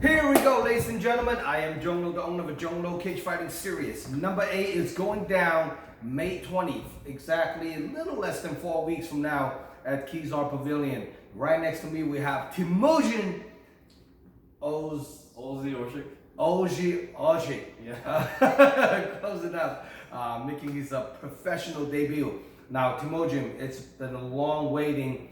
Here we go, ladies and gentlemen. I am Zhong, the owner of Zhong Cage Fighting Series. Number 8 is going down May 20th, exactly a little less than 4 weeks from now at Kezar Pavilion. Right next to me, we have Temuujin Orshikh. Orshikh. Yeah. Close enough. Making his professional debut. Now, Temuujin, it's been a long waiting.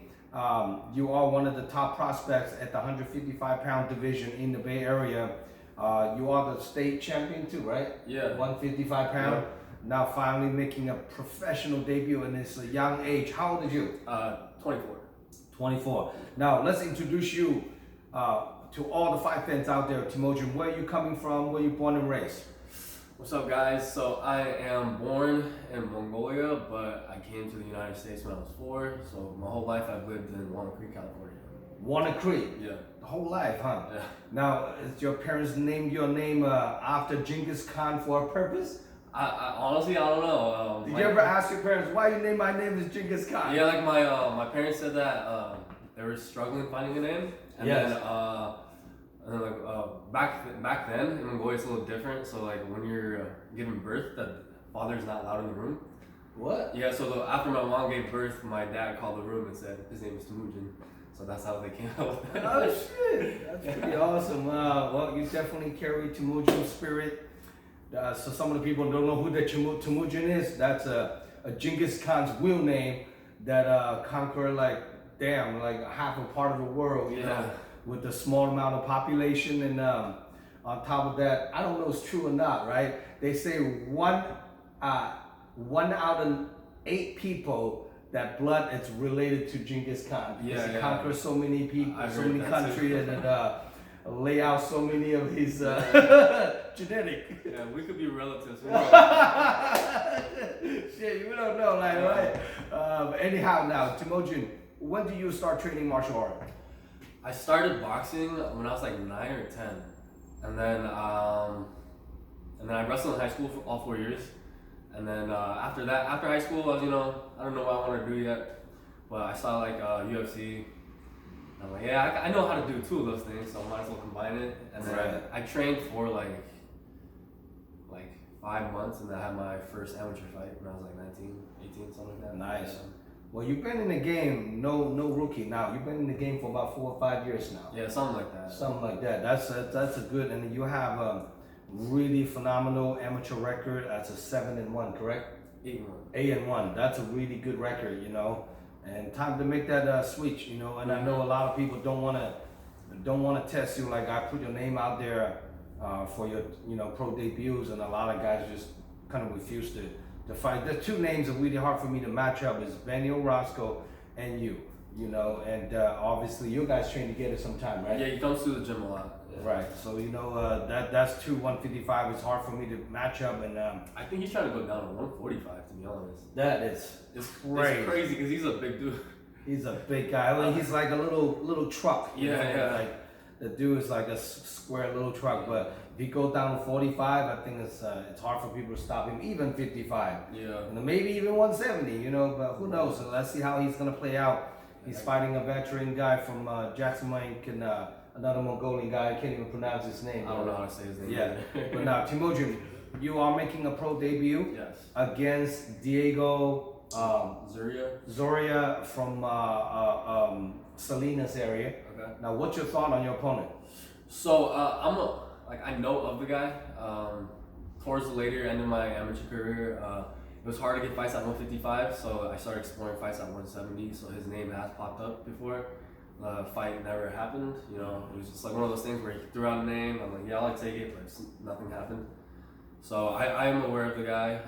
You are one of the top prospects at the 155-pound division in the Bay Area. You are the state champion too, right? Yeah. 155 pound. Yeah. Now finally making a professional debut in this young age. How old are you? 24. 24. Now let's introduce you to all the fight fans out there. Temuujin, where are you coming from? Where are you born and raised? What's up, guys? So I am born in Mongolia, but I came to the United States when I was 4. So my whole life I've lived in Walnut Creek, California. Walnut Creek? Yeah. The whole life, huh? Yeah. Now, is your parents named your name after Genghis Khan for a purpose? I honestly, I don't know. Did you ever ask your parents, why you name my name as Genghis Khan? Yeah, like my parents said that they were struggling finding a name. And yes. then back then in Mongolia it's a little different. So like when you're giving birth, the father's not allowed in the room. What? Yeah. So after my mom gave birth, my dad called the room and said his name is Temuujin. So that's how they came up with that. Oh shit! That's pretty awesome. Well, you definitely carry Temuujin's spirit. So some of the people don't know who the Temuujin is. That's a Genghis Khan's real name that conquered like half a part of the world. You know, with a small amount of population, and on top of that, I don't know if it's true or not. Right? They say one out of 8 people that blood is related to Genghis Khan. Because he conquered so many people, so many countries, and lay out so many of his genetic. Yeah, we could be relatives. Shit, you don't know, like, right? But anyhow, now, Temuujin, when did you start training martial art? I started boxing when I was like 9 or 10, and then I wrestled in high school for all 4 years. And then after high school, I was, I don't know what I want to do yet, but I saw like UFC. I'm like, yeah, I know how to do 2 of those things, so I might as well combine it. And then I trained for like 5 months, and then I had my first amateur fight when I was like 19, 18, something like that. Nice. Well, you've been in the game, no rookie now. You've been in the game for about 4 or 5 years now. Yeah, something like that. Something like that. That's a good, and you have really phenomenal amateur record. That's a 7-1, correct? 8-1. 8-1. That's a really good record, And time to make that switch, And I know a lot of people don't want to test you. Like I put your name out there for your pro debuts, and a lot of guys just kind of refuse to fight. The 2 names that are really hard for me to match up is Benny Orozco and you. And obviously you guys train together sometime, right? Yeah, he comes to the gym a lot. Yeah. Right, so that's 2 155. It's hard for me to match up, and I think he's trying to go down to 145. To be honest, it's crazy. It's crazy because he's a big dude. He's a big guy. I mean, he's like a little truck. Yeah. Like the dude is like a square little truck. But if he goes down to 45, I think it's hard for people to stop him. Even 55. Yeah. Maybe even 170. But who knows? So let's see how he's gonna play out. He's fighting a veteran guy from Jackson, Mike, and another Mongolian guy. I can't even pronounce his name. I don't know how to say his name. Yeah. But now, Temuujin, you are making a pro debut. Yes. Against Diego Zoria from Salinas area. Okay. Now, what's your thought on your opponent? So I know of the guy. Towards the later end of my amateur career, it was hard to get fights at 155, so I started exploring fights at 170. So his name has popped up before. The fight never happened. It was just like one of those things where he threw out a name. I'm like, yeah, I'll take it, but nothing happened. So I am aware of the guy.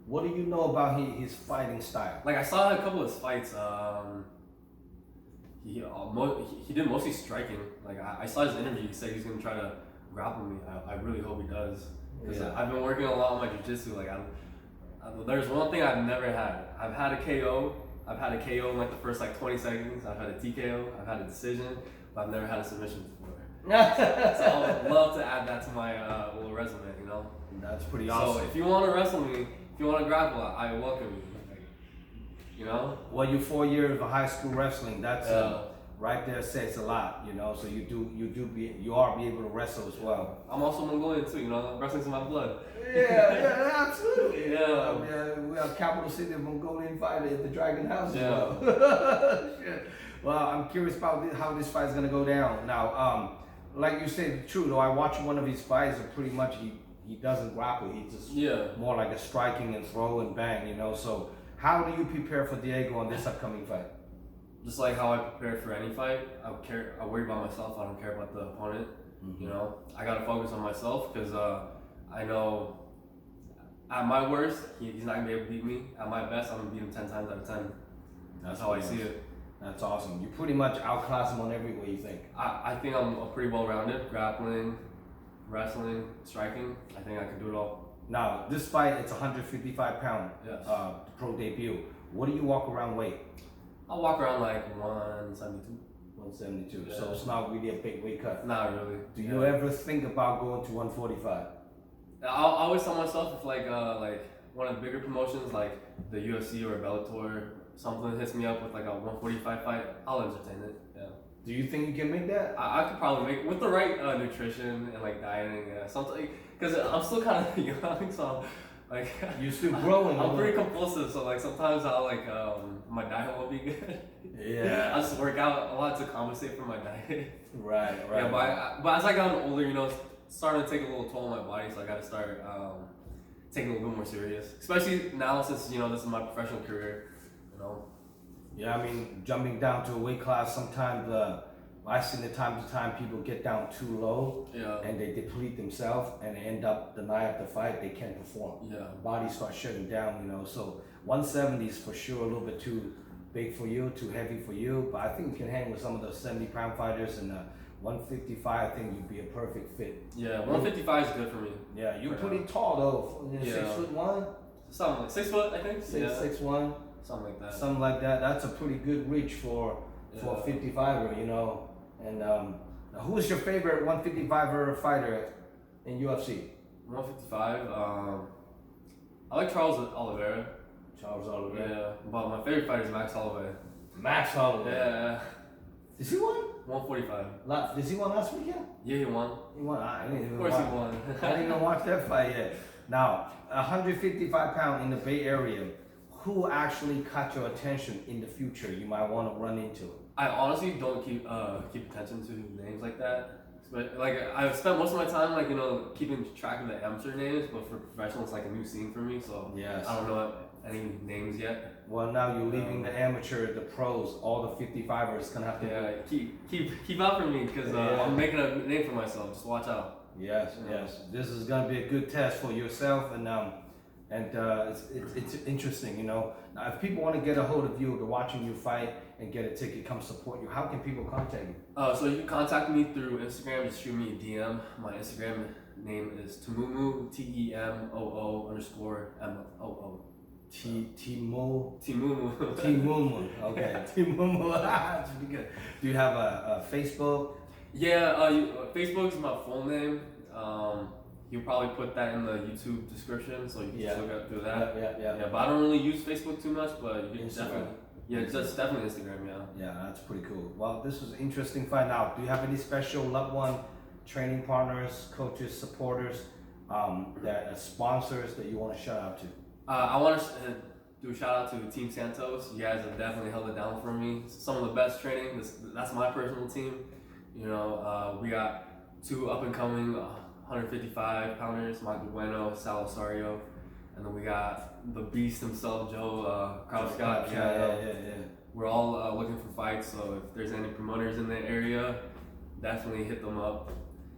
What do you know about his fighting style? Like I saw a couple of his fights. He did mostly striking. Like I saw his interview. He said he's gonna try to grapple me. I really hope he does. Because I've been working a lot on my jiu-jitsu. Like there's one thing I've never had. I've had a KO. I've had a KO in like the first 20 seconds. I've had a TKO. I've had a decision, but I've never had a submission before. So I would love to add that to my little resume. That's pretty awesome. So if you want to wrestle me, if you want to grapple, I welcome you. Well, your 4 years of high school wrestling. That's right there says a lot, you know. So you are be able to wrestle as well. I'm also Mongolian too, you know, wrestling's in my blood. Yeah, absolutely. Yeah. We have capital city of Mongolian fighter at the Dragon House as Yeah. well. Shit. Well, I'm curious about how this fight is gonna go down. Now, like you said, true though. I watched one of his fights, and pretty much he doesn't grapple. He's just more like a striking and throw and bang, you know. So how do you prepare for Diego on this upcoming fight? Just like how I prepare for any fight, I worry about myself. I don't care about the opponent. Mm-hmm. You know, I gotta focus on myself because I know at my worst, he's not gonna be able to beat me. At my best, I'm gonna beat him 10 times out of 10. That's how I see it. That's awesome. You pretty much outclass him on every way, you think? I think I'm pretty well-rounded. Grappling, wrestling, striking. I think I can do it all. Now, this fight, it's 155 pound Yes. pro debut. What do you walk around weight? I'll walk around like 172. 172. Yeah. So it's not really a big weight cut. Not really. Do you ever think about going to 145? I always tell myself if like one of the bigger promotions like the UFC or Bellator, something hits me up with like a 145 fight, I'll entertain it. Yeah. Do you think you can make that? I could probably make with the right nutrition and like dieting. Yeah, something because I'm still kind of young, so like You're still growing. I'm pretty compulsive, so like sometimes I'll like my diet won't be good. Yeah. I just work out a lot to compensate for my diet. Right. Yeah, but as I got older, you know, it's starting to take a little toll on my body, so I got to start taking it a little bit more serious. Especially now since, you know, this is my professional career, you know. Yeah, I mean, jumping down to a weight class, sometimes I've seen the time to time people get down too low and they deplete themselves and they end up the night of the fight, they can't perform. Yeah. Body starts shutting down, you know. So 170 is for sure a little bit too big for you, too heavy for you, but I think you can hang with some of the 70-pound fighters, and 155, I think you'd be a perfect fit. Yeah, 155 is good for me. Yeah, you're pretty tall though. You're 6'1"? Something like 6 foot, I think. 6'1". Something like that. Something like that. That's a pretty good reach for a 55er, you know. And who is your favorite 155er fighter in UFC? 155. I like Charles Oliveira. Charles Oliveira. Yeah, but my favorite fighter is Max Holloway. Max Holloway. Yeah. Did he win? 145. Did he win last weekend? Yeah, he won. He won. I didn't even Of course he won. I didn't even watch that fight yet. Now, 155 pound in the Bay Area. Who actually caught your attention in the future? You might want to run into. I honestly don't keep attention to names like that. But like I've spent most of my time like, you know, keeping track of the amateur names, but for professional it's like a new scene for me. So yes. I don't know any names yet. Well, now you're leaving the amateur, the pros, all the 55ers gonna have to. Keep out for me because I'm making a name for myself. Just watch out. Yes. This is gonna be a good test for yourself, and it's interesting, you know. Now, if people want to get a hold of you, to watching you fight and get a ticket, come support you, how can people contact you? So you can contact me through Instagram. Just shoot me a DM. My Instagram name is Temuujin, TEMOO_MOO. Temuujin. Okay. Temuujin. That's pretty good. Do you have a Facebook? Yeah, Facebook is my full name. You'll probably put that in the YouTube description, so you can just look up through that. Yeah. But I don't really use Facebook too much, but you can definitely Instagram. Yeah, that's pretty cool. Well, this was an interesting fight. Now, do you have any special loved one, training partners, coaches, supporters, sponsors that you want to shout out to? I want to do a shout out to Team Santos. You guys have definitely held it down for me. Some of the best training. That's my personal team. You know, we got 2 up and coming 155 pounders, Michael Bueno, Sal Osario, and then we got the beast himself, Joe Scott. Yeah. We're all looking for fights, so if there's any promoters in the area, definitely hit them up.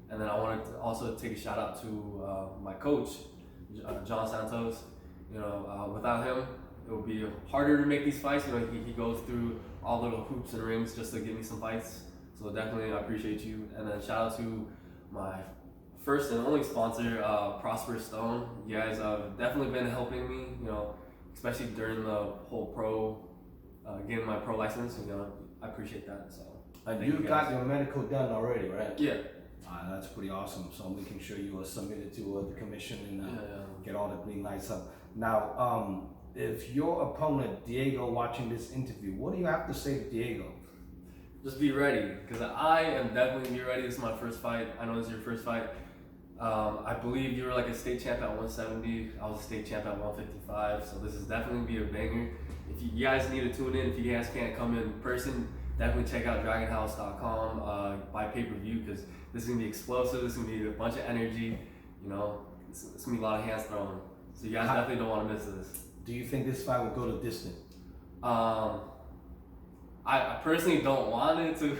And then I wanted to also take a shout out to my coach, John Santos. You know, without him, it would be harder to make these fights. You know, he goes through all the hoops and rings just to give me some fights. So definitely, I appreciate you. And then shout out to my first and only sponsor, Prosper Stone. You guys have definitely been helping me, you know, especially during the whole getting my pro license. You know, I appreciate that. So. And you got your medical done already, right? Yeah. That's pretty awesome. So I'm making sure you are submitted to the commission and get all the green lights up. Now, if your opponent, Diego, watching this interview, what do you have to say to Diego? just be ready, because I am definitely be ready. This is my first fight. I know this is your first fight. I believe you were like a state champ at 170. I was a state champ at 155. So this is definitely be a banger. If you guys need to tune in, if you guys can't come in person, definitely check out dragonhouse.com, buy pay-per-view, because this is gonna be explosive. This is gonna be a bunch of energy. You know, it's gonna be a lot of hands thrown. So you guys definitely don't want to miss this. Do you think this fight will go the distance? I personally don't want it to,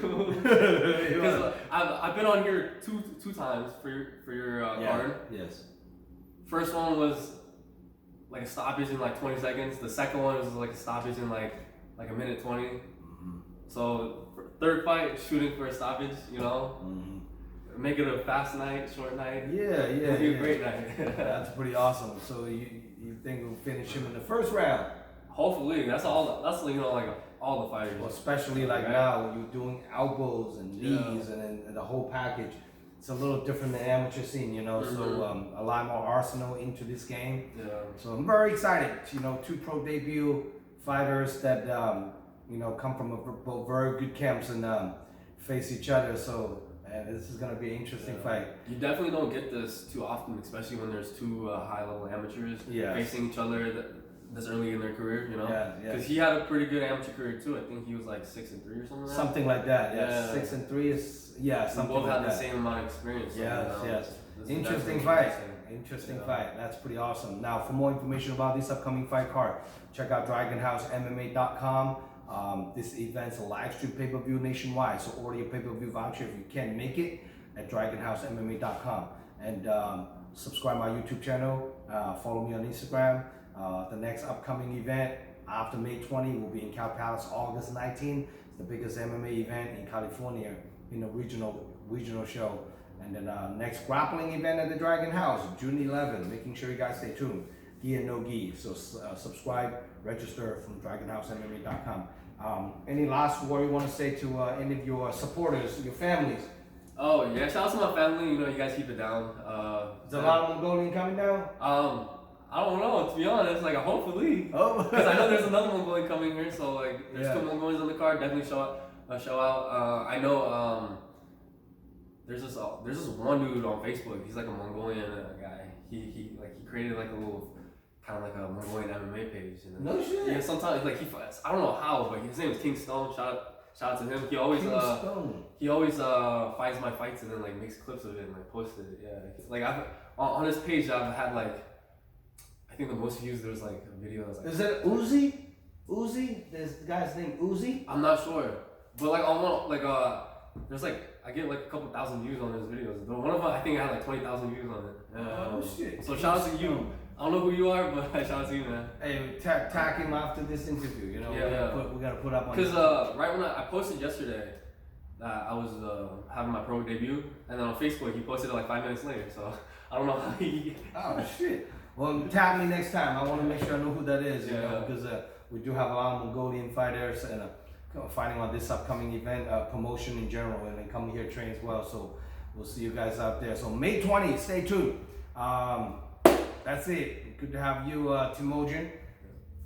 because I've been on here two times for your card. Yes. First one was like a stoppage in like 20 seconds. The second one was like a stoppage in like a minute 20. Mm-hmm. So third fight, shooting for a stoppage. You know, make it a fast night, short night. Yeah. It'll be a great night. That's pretty awesome. So you think we'll finish him in the first round? Hopefully, that's all. That's like all the fighters. Well, especially like now, you're doing elbows and knees and the whole package. It's a little different than amateur scene, you know. So a lot more arsenal into this game. Yeah. So I'm very excited. You know, 2 pro debut fighters that you know come from both very good camps and face each other. So this is gonna be an interesting fight. You definitely don't get this too often, especially when there's 2 high-level amateurs facing each other this early in their career, you know? Because he had a pretty good amateur career too. I think he was like 6-3 or something like that. Something like that, yes. 6-3 is, something both like had that. the same amount of experience. Yes. Interesting fight. Interesting fight. That's pretty awesome. Now, for more information about this upcoming fight card, check out DragonHouseMMA.com. This event's a live stream pay-per-view nationwide, so order your pay-per-view voucher if you can't make it at DragonHouseMMA.com. And subscribe my YouTube channel. Follow me on Instagram. The next upcoming event after May 20 will be in Cal Palace August 19. It's the biggest MMA event in California in a regional show. And then next grappling event at the Dragon House, June 11. Making sure you guys stay tuned. Gi and no gi. So subscribe, register from DragonHouseMMA.com. Any last word you want to say to any of your supporters, your families? Oh yeah, shout out to my family. You know, you guys keep it down. Is there a lot of Mongolian coming down? I don't know, to be honest, like hopefully. Oh. Because I know there's another Mongolian coming here, so like there's 2 Mongolians on the card, definitely show out. I know there's this one dude on Facebook, he's like a Mongolian guy. He created like a little kind of like a Mongolian MMA page. You know? No shit. Yeah, sometimes like he fights, I don't know how, but his name is King Stone. Shout out to him. He always finds my fights and then like makes clips of it and like posts it. Yeah. Like on his page I've had like, I think the most views there was like a video that was like, is it Uzi? Uzi? This guy's name Uzi? I'm not sure. But like on one, like there's like, I get like a couple thousand views on his videos. But one of them I think I had like 20,000 views on it. Oh shit. So shout out to you. I don't know who you are, but shout out to you, man. Hey, tag him after this interview, you know? We gotta put up on. Because right when I posted yesterday that I was having my pro debut, and then on Facebook he posted it like 5 minutes later, so I don't know how he... Oh shit. Well, tag me next time. I want to make sure I know who that is, you know, because we do have a lot of Mongolian fighters and fighting on this upcoming event, promotion in general, and then coming here to train as well. So we'll see you guys out there. So May 20th, stay tuned. That's it. Good to have you, Temuujin.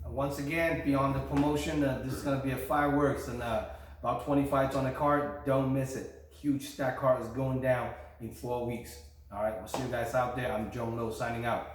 Once again, beyond the promotion, this is going to be a fireworks and about 20 fights on the card. Don't miss it. Huge stack card is going down in 4 weeks. All right, we'll see you guys out there. I'm Zhong signing out.